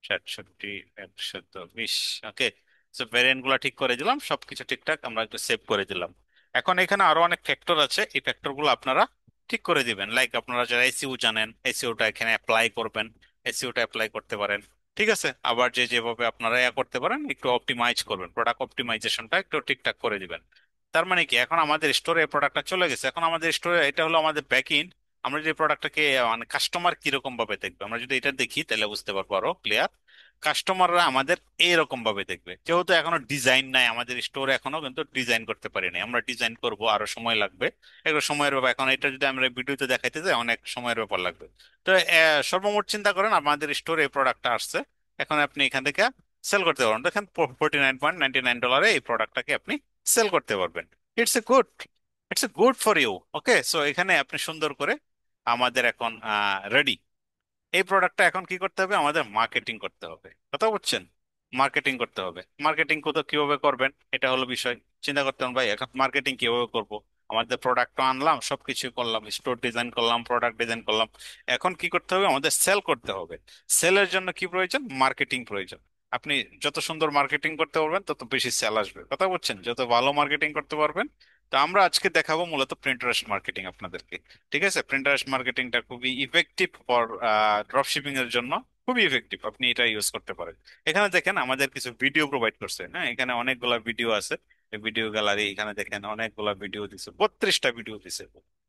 67, 120। ওকে, তো ভ্যারিয়েন্ট গুলা ঠিক করে দিলাম, সবকিছু ঠিকঠাক, আমরা একটু সেভ করে দিলাম। এখন এখানে আরো অনেক ফ্যাক্টর আছে, এই ফ্যাক্টর গুলো আপনারা ঠিক করে দিবেন। লাইক আপনারা যারা এসইও জানেন, এসইওটা এখানে অ্যাপ্লাই করবেন, এসইওটা অ্যাপ্লাই করতে পারেন। ঠিক আছে, আবার যে যেভাবে আপনারা করতে পারেন, একটু অপটিমাইজ করবেন, প্রোডাক্ট অপটিমাইজেশনটা একটু ঠিকঠাক করে দিবেন। তার মানে কি, এখন আমাদের স্টোরে প্রোডাক্টটা চলে গেছে। এখন আমাদের স্টোরে এটা হলো আমাদের ব্যাক এন্ড। আমরা যে প্রোডাক্টটাকে মানে কাস্টমার কিরকম ভাবে দেখবে, আমরা যদি এটা দেখি তাহলে বুঝতে পারবো আরো ক্লিয়ার। কাস্টমাররা আমাদের এইরকম ভাবে দেখবে, যেহেতু এখনো ডিজাইন নাই আমাদের স্টোরে, এখনো কিন্তু ডিজাইন করতে পারিনি। আমরা ডিজাইন করব, আরো সময় লাগবে। একটু সময়ের ব্যাপার, এখন এটা যদি আমরা ভিডিওতে দেখাইতে যাই অনেক সময়ের ব্যাপার লাগবে। তো সর্বমোট চিন্তা করেন, আমাদের স্টোরে এই প্রোডাক্টটা আসছে। এখন আপনি এখান থেকে সেল করতে পারবেন। দেখেন, $49.99 এই প্রোডাক্টটাকে আপনি সেল করতে পারবেন। It's a good, it's a good for you. Okay, so এখানে আপনি সুন্দর করে আমাদের এখন রেডি। এই প্রোডাক্টটা এখন কি করতে হবে, আমাদের মার্কেটিং করতে হবে। কথা বুঝছেন? মার্কেটিং করতে হবে। মার্কেটিং কোথাও কিভাবে করবেন, এটা হলো বিষয়। চিন্তা করতে হবে ভাই, এখন মার্কেটিং কিভাবে করব। আমাদের প্রোডাক্ট আনলাম, সবকিছু করলাম, স্টোর ডিজাইন করলাম, প্রোডাক্ট ডিজাইন করলাম। এখন কি করতে হবে, আমাদের সেল করতে হবে। সেলের জন্য কি প্রয়োজন, মার্কেটিং প্রয়োজন। আপনি যত সুন্দর মার্কেটিং করতে পারবেন তত বেশি সেল আসবে। কথা বলছেন? যত ভালো মার্কেটিং করতে পারবেন। তো আমরা আজকে দেখাবো মূলত প্রিন্টারেস্ট মার্কেটিং আপনাদেরকে। ঠিক আছে, প্রিন্টারেস্ট মার্কেটিংটা খুবই ইফেক্টিভ ফর ড্রপ শিপিং এর জন্য। খুবই ইফেক্টিভ, আপনি এটা ইউজ করতে পারেন। এখানে দেখেন আমাদের কিছু ভিডিও প্রোভাইড করছে, হ্যাঁ, এখানে অনেকগুলা ভিডিও আছে। এই ভিডিও গ্যালারি, এখানে দেখেন অনেকগুলা ভিডিও দিছে, 32টা ভিডিও দিছে।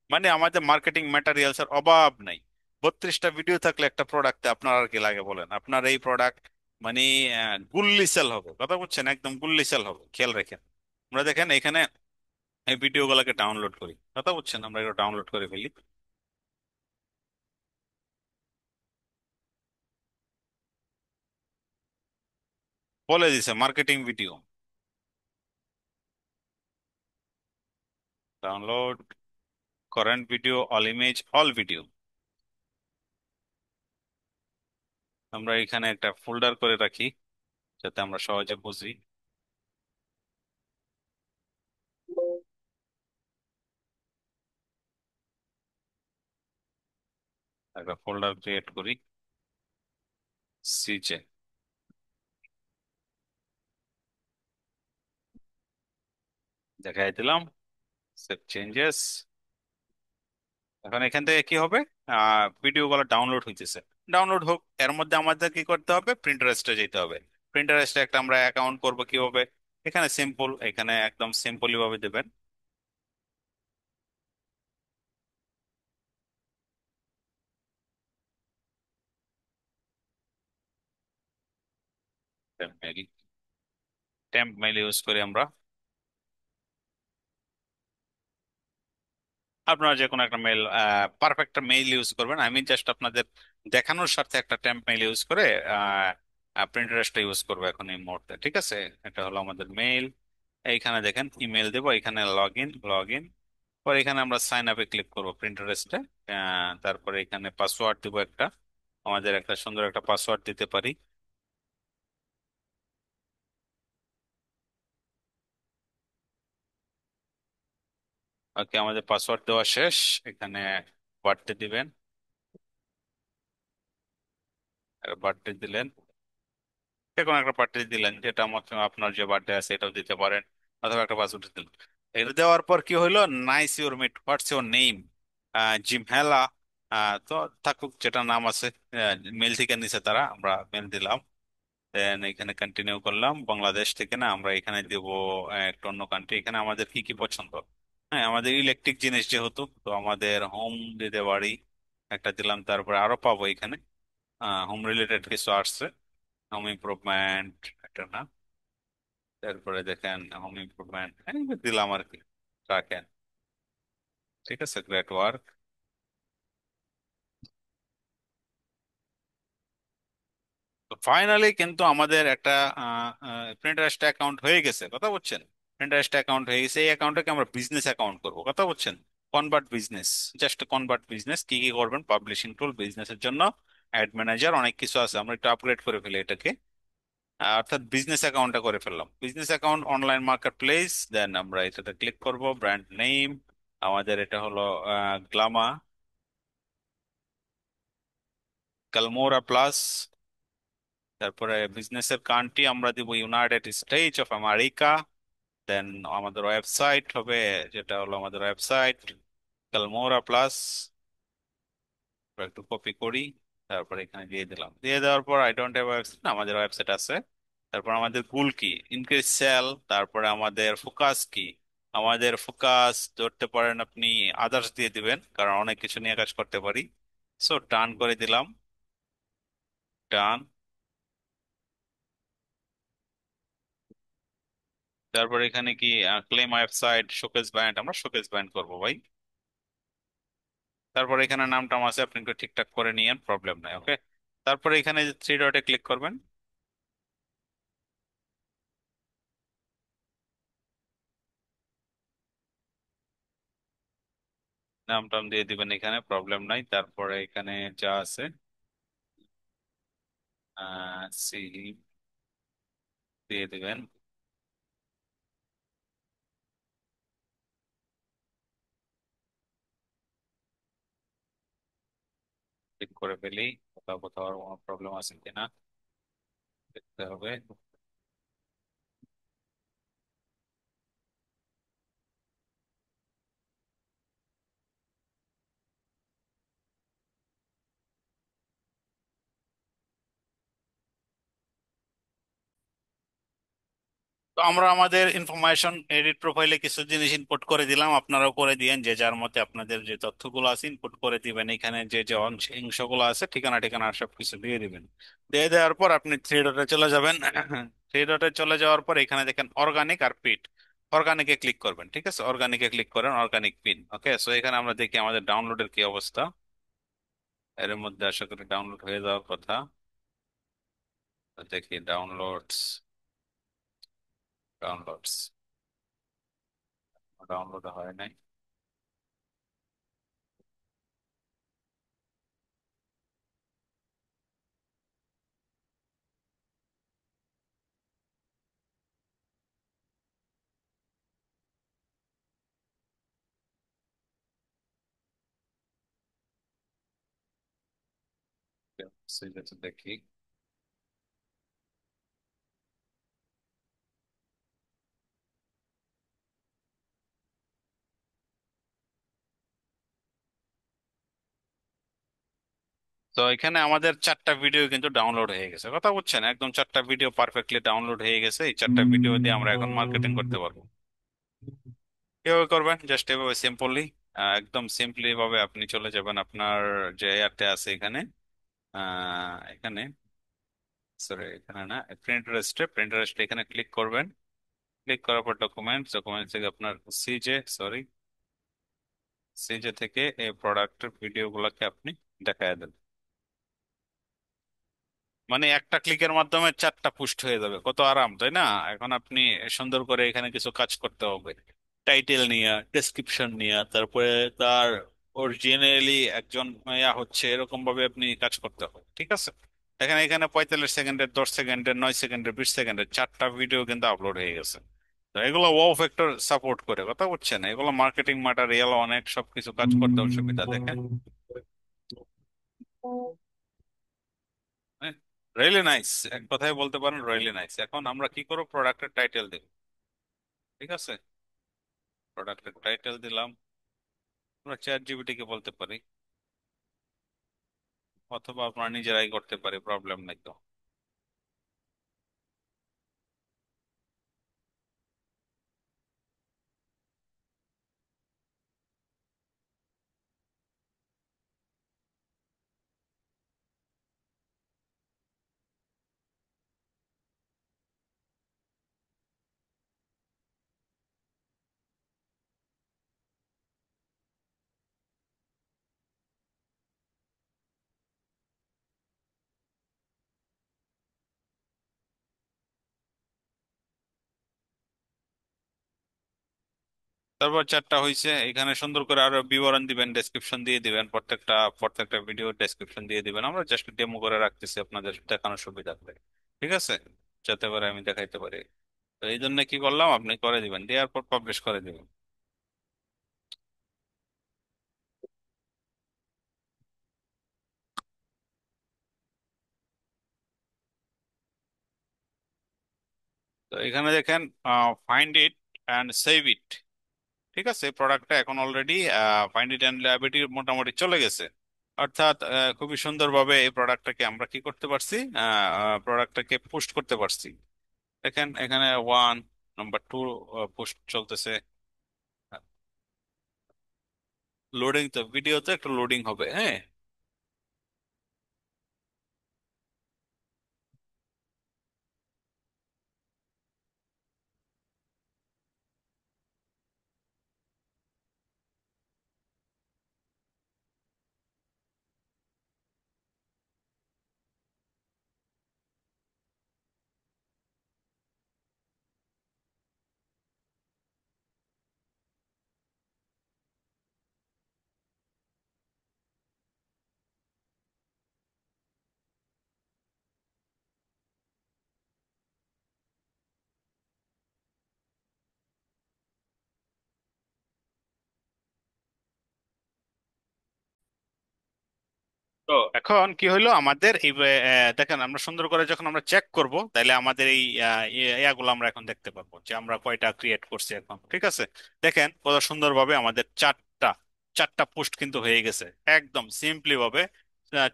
মানে আমাদের মার্কেটিং ম্যাটেরিয়ালস এর অভাব নাই। 32টা ভিডিও থাকলে একটা প্রোডাক্টে আপনার আর কি লাগে বলেন? আপনার এই প্রোডাক্ট মানে গুল্লি সেল হবে। কথা বুঝছেন? একদম গুল্লি সেল হবে, খেয়াল রাখেন। আমরা দেখেন এখানে এই ভিডিও গুলাকে ডাউনলোড করি। কথা বুঝছেন? আমরা এটা ডাউনলোড করে ফেলি। বলে দিছে marketing video download, current video, all image, all video. আমরা এখানে একটা ফোল্ডার করে রাখি যাতে আমরা সহজে বুঝি। একটা ফোল্ডার ক্রিয়েট করি, সিজে দেখাই দিলাম, সেভ চেঞ্জেস। এখন এখান থেকে কি হবে, ভিডিও গুলো ডাউনলোড হইতেছে। ডাউনলোড হোক, এর মধ্যে আমাদের কি করতে হবে, প্রিন্টারেস্টে যেতে হবে। প্রিন্টারেস্টে একটা আমরা অ্যাকাউন্ট করব কিভাবে, এখানে সিম্পল, এখানে একদম সিম্পলি ভাবে দেবেন। মেইল, টেম্প মেইল ইউজ করি আমরা। আপনারা যে কোনো একটা মেইল, পারফেক্ট মেইল ইউজ করবেন। আমি জাস্ট আপনাদের দেখানোর স্বার্থে একটা টেম্প মেইল ইউজ করে প্রিন্টারেস্টটা ইউজ করবো এখন এই মুহূর্তে। ঠিক আছে, এটা হলো আমাদের মেইল। এইখানে দেখেন ইমেল দেবো, এখানে লগ ইন পর এখানে আমরা সাইন আপে ক্লিক করবো প্রিন্টারেস্টে। তারপরে এখানে পাসওয়ার্ড দিব একটা, আমাদের একটা সুন্দর একটা পাসওয়ার্ড দিতে পারি। ওকে, আমাদের পাসওয়ার্ড দেওয়া শেষ। এখানে বার্থডে দিবেন, বার্থডে দিলেন, যে কোনো একটা বার্থডে দিলেন, যেটা আপনার যে বার্থডে আছে এটাও দিতে পারেন, অথবা একটা পাসওয়ার্ড দিলেন। এটা দেওয়ার পর কি হইলো, nice your meet, what's your name, জিম হেলা। তো থাকুক, যেটা নাম আছে। মেল থেকে নিছে তারা, আমরা মেল দিলাম। দেন এখানে কন্টিনিউ করলাম, বাংলাদেশ থেকে না, আমরা এখানে দেব একটা অন্য কান্ট্রি। এখানে আমাদের কি কি পছন্দ, হ্যাঁ, আমাদের ইলেকট্রিক জিনিস যেহেতু, তো আমাদের হোম দিতে পারি, একটা দিলাম। তারপরে আরো পাবো এখানে হোম রিলেটেড কিছু আসছে, হোম ইমপ্রুভমেন্ট একটা না। তারপরে দেখেন হোম ইমপ্রুভমেন্ট দিলাম আর কি, রাখেন। ঠিক আছে, গ্রেট ওয়ার্ক। তো ফাইনালি কিন্তু আমাদের একটা প্রিন্টারেস্ট অ্যাকাউন্ট হয়ে গেছে, কথা বলছেন? প্রিন্টারেস্ট অ্যাকাউন্ট হয়ে গেছে, এই অ্যাকাউন্টটাকে আমরা বিজনেস অ্যাকাউন্ট করব, কথা বলছেন? Convert business, just convert business. কি কি করবেন? পাবলিশিং টুল, বিজনেসের জন্য অ্যাড ম্যানেজার, অনেক কিছু আছে, আমরা একটু আপগ্রেড করে ফেলি এটাকে। অর্থাৎ বিজনেস অ্যাকাউন্টটা করে ফেললাম, business account online market place. Then আমরা এটাতে ক্লিক করব, ব্র্যান্ড নেম আমাদের এটা হলো গ্লামা কালমোরা প্লাস। তারপরে বিজনেসের কান্ট্রি আমরা দিব ইউনাইটেড স্টেটস অফ আমেরিকা। দেন আমাদের ওয়েবসাইট হবে, যেটা হলো আমাদের ওয়েবসাইট কালমোরা প্লাস। একটু কপি করি, তারপর এখানে দিয়ে দিলাম। দিয়ে দেওয়ার পর আই ডোন্ট হ্যাভ ওয়েবসাইট, আমাদের ওয়েবসাইট আছে। তারপর আমাদের গোল কি, ইনক্রিজ সেল। তারপরে আমাদের ফোকাস কি, আমাদের ফোকাস ধরতে পারেন আপনি আদার্স দিয়ে দিবেন, কারণ অনেক কিছু নিয়ে কাজ করতে পারি। সো ডান করে দিলাম, ডান। তারপর এখানে কি ক্লেম ওয়েবসাইট শোকেস ব্যান্ড, আমরা শোকেস ব্যান্ড করবো ভাই। তারপর এখানে নাম টাম আছে, আপনি একটু ঠিকঠাক করে নিয়েন, প্রবলেম নাই, ওকে। তারপরে এখানে থ্রি ডটে ক্লিক করবেন, নাম টাম দিয়ে দিবেন এখানে, প্রবলেম নাই। তারপরে এখানে যা আছে সি দিয়ে দিবেন। ক্লিক করে ফেলি, কোথাও কোথাও কোনো প্রবলেম আছে কিনা দেখতে হবে। তো আমরা আমাদের ইনফরমেশন এডিট প্রোফাইলে কিছু জিনিস ইনপুট করে দিলাম, আপনারাও করে দিয়েন, যে যার মতে আপনাদের যে তথ্যগুলো আছে ইনপুট করে দিবেন। এখানে যে যে অংশগুলো আছে, ঠিকানা ঠিকানা সব কিছু দিয়ে দিবেন। দিয়ে দেওয়ার পর আপনি থ্রি ডটে চলে যাবেন। থ্রি ডটে চলে যাওয়ার পর এখানে দেখেন অর্গানিক আর পিট, অর্গানিকে ক্লিক করবেন। ঠিক আছে, অর্গানিকে ক্লিক করেন, অর্গানিক পিন। ওকে, সো এখানে আমরা দেখি আমাদের ডাউনলোডের কি অবস্থা। এর মধ্যে আশা করি ডাউনলোড হয়ে যাওয়ার কথা। তো দেখি ডাউনলোডস, ডাউনলোডস, ডাউনলোড হয় নাই। ঠিক আছে, দেখি। তো এখানে আমাদের চারটা ভিডিও কিন্তু ডাউনলোড হয়ে গেছে, কথা বলছেন? একদম চারটা ভিডিও পারফেক্টলি ডাউনলোড হয়ে গেছে। এই চারটা ভিডিও দিয়ে আমরা এখন মার্কেটিং করতে পারবো। কিভাবে করবেন? জাস্ট এভাবে সিম্পলি, একদম সিম্পলি ভাবে আপনি চলে যাবেন আপনার যে এয়ারটা আছে এখানে, এখানে, সরি এখানে না, প্রিন্টারেস্টে, প্রিন্টারেস্টে এখানে ক্লিক করবেন। ক্লিক করার পর ডকুমেন্টস, ডকুমেন্টস থেকে আপনার সিজে, সরি সিজে থেকে এই প্রোডাক্টের ভিডিও গুলাকে আপনি দেখায় দেন। মানে একটা ক্লিকের মাধ্যমে চারটা পুষ্ট হয়ে যাবে, কত আরাম, তাই না? এখন আপনি সুন্দর করে এখানে কিছু কাজ করতে হবে, টাইটেল নিয়ে, ডেসক্রিপশন নিয়ে, তারপরে তার অরিজিনালি একজন হচ্ছে এরকম ভাবে আপনি কাজ করতে হবে। ঠিক আছে, এখানে এখানে 45 সেকেন্ডের, 10 সেকেন্ডের, 9 সেকেন্ডের, 20 সেকেন্ডের চারটা ভিডিও কিন্তু আপলোড হয়ে গেছে। তো এগুলো ওয়াও ফ্যাক্টর সাপোর্ট করে, কথা বলছেন? এগুলো মার্কেটিং ম্যাটেরিয়াল, অনেক সবকিছু কাজ করতে অসুবিধা দেখেন। রিয়েলি নাইস, এক কথায় বলতে পারেন রিয়েলি নাইস। এখন আমরা কি করব? প্রোডাক্টের টাইটেল দেব। ঠিক আছে, প্রোডাক্টের টাইটেল দিলাম। আমরা চ্যাট জিপিটি কে বলতে পারি, অথবা আপনারা নিজেরাই করতে পারি, প্রবলেম নাই তো। তারপর 4টা হয়েছে, এখানে সুন্দর করে আরো বিবরণ দিবেন, ডেসক্রিপশন দিয়ে দিবেন, প্রত্যেকটা প্রত্যেকটা ভিডিও ডেসক্রিপশন দিয়ে দিবেন। আমরা জাস্ট ডেমো করে রাখতেছি আপনাদের দেখানোর সুবিধার্থে, ঠিক আছে, যাতে করে আমি দেখাইতে পারি। তো এই জন্য কি করলাম, আপনি করে দিবেন, দেওয়ার পর পাবলিশ করে দিবেন। তো এখানে দেখেন, find it and save it, ঠিক আছে। প্রোডাক্টটা এখন already find it and liability মোটামুটি চলে গেছে। অর্থাৎ খুবই সুন্দরভাবে এই প্রোডাক্টটাকে আমরা কি করতে পারছি, প্রোডাক্টটাকে পোস্ট করতে পারছি। দেখেন এখানে 1, নাম্বার 2 পোস্ট চলতেছে। লোডিং, তো ভিডিওতে একটু লোডিং হবে, হ্যাঁ। তো এখন কি হইলো আমাদের এই দেখেন, আমরা সুন্দর করে যখন আমরা চেক করব, তাহলে আমাদের এই ইয়াগুলো আমরা এখন দেখতে পাবো যে আমরা কয়টা ক্রিয়েট করছি এখন, ঠিক আছে। দেখেন কত সুন্দরভাবে আমাদের চারটা চারটা পোস্ট কিন্তু হয়ে গেছে, একদম সিম্পলি ভাবে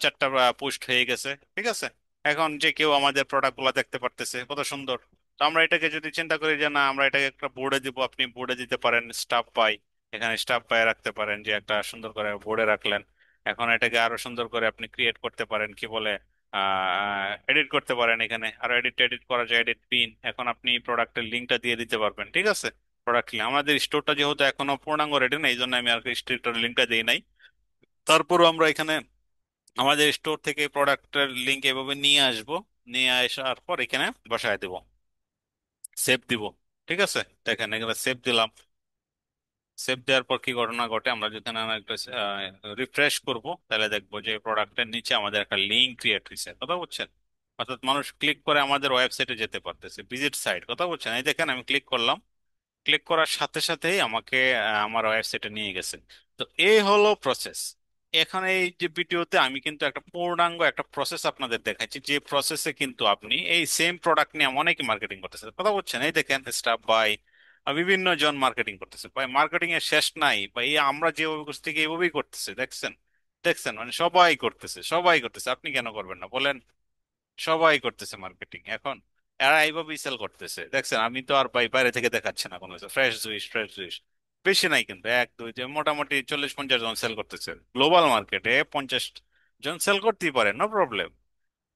চারটা পোস্ট হয়ে গেছে, ঠিক আছে। এখন যে কেউ আমাদের প্রোডাক্ট গুলা দেখতে পারতেছে, কত সুন্দর। তো আমরা এটাকে যদি চিন্তা করি যে না, আমরা এটাকে একটা বোর্ডে দিব, আপনি বোর্ডে দিতে পারেন, স্টাফ পাই, এখানে স্টাফ পাই রাখতে পারেন, যে একটা সুন্দর করে বোর্ডে রাখলেন। এখন এটাকে আরো সুন্দর করে আপনি ক্রিয়েট করতে পারেন, কি বলে, এডিট করতে পারেন, এখানে আরো এডিট এডিট করা যায়, এডিট পিন। এখন আপনি প্রোডাক্টের লিঙ্কটা দিয়ে দিতে পারবেন, ঠিক আছে। প্রোডাক্ট লিঙ্ক, আমাদের স্টোরটা যেহেতু এখনো পূর্ণাঙ্গ রেডি না, এই জন্য আমি আর স্টোরের লিঙ্কটা দিই নাই। তারপরও আমরা এখানে আমাদের স্টোর থেকে প্রোডাক্টের লিঙ্ক এভাবে নিয়ে আসব, নিয়ে আসার পর এখানে বসায় দেব, সেভ দিব, ঠিক আছে। দেখেন এখানে সেভ দিলাম। সেভ দেওয়ার পর কি ঘটনা ঘটে, আমরা যদি রিফ্রেশ করব, তাহলে দেখবো যে প্রোডাক্টের নিচে আমাদের একটা লিঙ্ক ক্রিয়েট হয়েছে, কথা বুঝছেন। অর্থাৎ মানুষ ক্লিক করে আমাদের ওয়েবসাইটে যেতে পারতেছে, ভিজিট সাইট, কথা বুঝছেন। এই দেখেন আমি ক্লিক করলাম, ক্লিক করার সাথে সাথেই আমাকে আমার ওয়েবসাইটে নিয়ে গেছে। তো এই হলো প্রসেস। এখানে এই যে ভিডিওতে আমি কিন্তু একটা পূর্ণাঙ্গ একটা প্রসেস আপনাদের দেখাচ্ছি, যে প্রসেসে কিন্তু আপনি এই সেম প্রোডাক্ট নিয়ে অনেকে মার্কেটিং করতেছে, কথা বলছেন। এই দেখেন স্টাফ বাই বিভিন্ন জন মার্কেটিং করতেছে, ভাই মার্কেটিং এর শেষ নাই ভাই। এই আমরা যেভাবে করছি থেকে এইভাবেই করতেছে, দেখছেন। দেখছেন, মানে সবাই করতেছে, সবাই করতেছে, আপনি কেন করবেন না বলেন। সবাই করতেছে মার্কেটিং এখন, এরা এইভাবেই সেল করতেছে, দেখছেন। আমি তো আর বাইরে থেকে দেখাচ্ছি না কোনো কিছু, ফ্রেশ জুইস ফ্রেশ জুইস বেশি নাই কিন্তু, এক দুই যে মোটামুটি 40-50 জন সেল করতেছে। গ্লোবাল মার্কেটে 50 জন সেল করতেই পারে, নো প্রবলেম।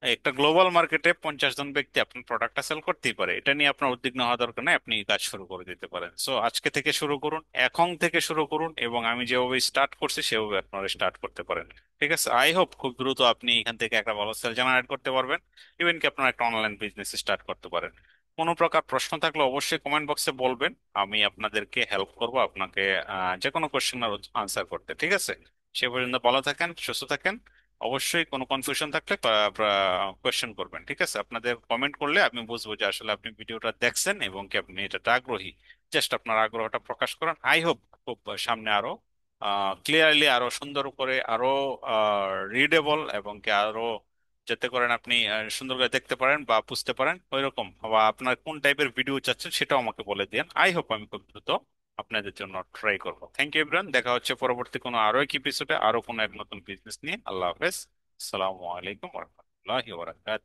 একটা গ্লোবাল মার্কেটে 50 জন ব্যক্তি আপনার প্রোডাক্টটা সেল করতেই পারে, এটা নিয়ে আপনার উদ্বিগ্ন হওয়া দরকার নেই, আপনি কাজ শুরু করে দিতে পারেন। সো আজকে থেকে শুরু করুন, এখন থেকে শুরু করুন, এবং আমি যেভাবে স্টার্ট করছি সেভাবে আপনারা স্টার্ট করতে পারেন, ঠিক আছে। আই হোপ খুব দ্রুত আপনি এখান থেকে একটা ভালো সেল জেনারেট করতে পারবেন, ইভেন কি আপনার একটা অনলাইন বিজনেস স্টার্ট করতে পারেন। কোনো প্রকার প্রশ্ন থাকলে অবশ্যই কমেন্ট বক্সে বলবেন, আমি আপনাদেরকে হেল্প করব, আপনাকে যে কোনো কোশ্চেনের আনসার করতে, ঠিক আছে। সে পর্যন্ত ভালো থাকেন, সুস্থ থাকেন। অবশ্যই কোনো কনফিউশন থাকলে কোয়েশ্চেন করবেন, ঠিক আছে। আপনাদের কমেন্ট করলে আমি বুঝবো যে আসলে আপনি ভিডিওটা দেখছেন এবং কি আপনি এটাতে আগ্রহী। জাস্ট আপনার আগ্রহটা প্রকাশ করেন। আই হোপ খুব সামনে আরো ক্লিয়ারলি, আরো সুন্দর করে, আরো রিডেবল, এবং কি আরো যাতে করেন আপনি সুন্দর করে দেখতে পারেন বা বুঝতে পারেন ওইরকম, বা আপনার কোন টাইপের ভিডিও চাচ্ছেন সেটাও আমাকে বলে দিন। আই হোপ আমি খুব দ্রুত আপনাদের জন্য ট্রাই করবো। থ্যাংক ইউ এভরিওয়ান, দেখা হচ্ছে পরবর্তী কোনো আরো এক এপিসোডে, আরো কোনো এক নতুন বিজনেস নিয়ে। আল্লাহ হাফেজ, আসসালামু আলাইকুম রহমতুল্লাহি ওয়া বারাকাতুহু।